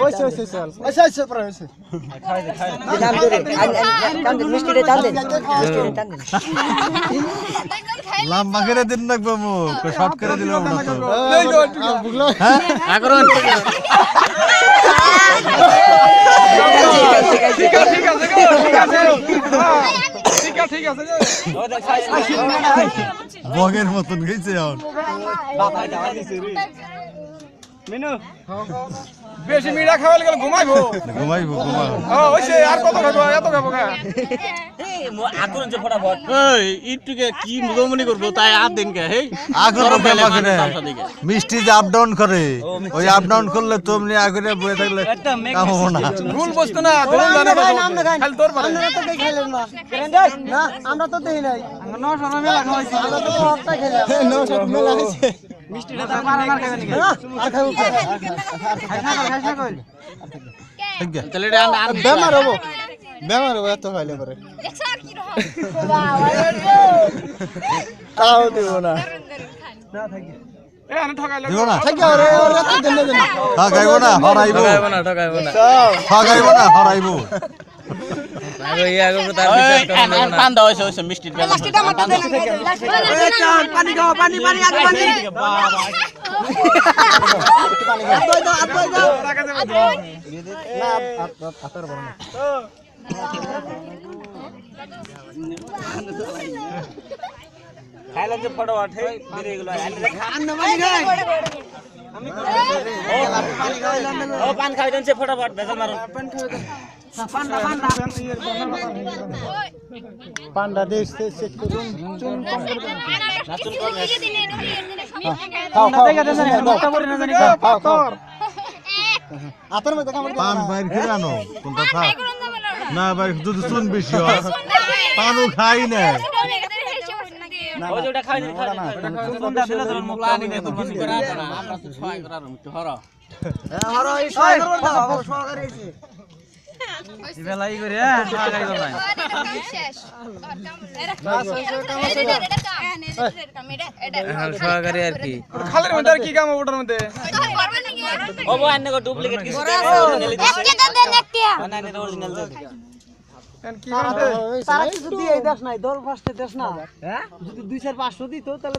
ওইসে চল ওইসে পরে ওইসে নাম ধরে কান দিন মিষ্টি রে টান দিন মিষ্টি রে টান দিন লম্বা করে দিন রাখবো মুখ শর্ট করে দিলাম না তো বুগলো হ্যাঁ আকরণ ঠিক আছে বগের মতন গেছে এখন মিনু বেশি মিঠা খাওয়ালে গেলে ঘুমাইবো ঘুমাইবো ওইসে আর কত খাবো এত খাবো গা আগুন যে ফটাফট এই ইটুকে কি মুগমনি করব তাই আর দিন কে হেই আগুন মিষ্টি যে আপ ডাউন করে ওই আপ ডাউন করলে তুমি আগুনে বসে থাকলে কাম হবে না ভুল বস্তু না ধরুন জানা খালি তোর পারে আমরা তো দেই খাইলেন না না আমরা তো দেই নাই আমরা 900 মেলা খাইছি আমরা তো একটা খেলাম 900 মেলা হইছে মিষ্টিটা তো আর খাবেন না আর খাবো খাইছ না কই ঠিক আছে তাহলে এটা আর বেমার হবো এত খাইলে পরে তাও দেব না না থাকি এ আনে ঠকাইলে দিব না থাকি আরে ওরে তো দেন দেন ঠকাইবো না হরাইবো ঠকাইবো না ঠকাইবো না হরাইবো আগে আগে তার বিচার করব না পান দাও হইছে মিষ্টির বেলা মিষ্টিটা মত দেন এই চান পানি খাও পানি পানি আগে পানি আতই দাও না আতার বড় না খাইলে যে ফটাফট হে বেরে গেল আন্ন পানি খাই ও পান খাই দেন সে ফটাফট বেজাল মারুন পান্ডা দেশ সেট করুন চুন কম করে দেন নাচুন করবে খাও দেখা দেন মোটা করে না জানি খাও খাও আতার মধ্যে কামড় পান বাইর করে আনো কোনটা খা না বাইর দুধ চুন বেশি হয় পানও খাই না ও যেটা খাই দেন খাই চুনটা দিলে তো মুখ লানি নে তো কিছু করে না আমরা তো ছয় করার একটু হর হরো এই সহায় করব দাও সহকারে এসে বেলাই করে হ্যাঁ ঠকাই গেল না সহকারী আর কি খালের মধ্যে আর কি কাম ওটার মধ্যে ও বো আন্নে কো ডুপ্লিকেট কিছু অরিজিনালি না না অরিজিনাল দে কি করতে তারা কিছু দিয়ে দেশ নাই দল ফার্স্টে দেশ না হ্যাঁ যদি 2-4-500 দিত তাহলে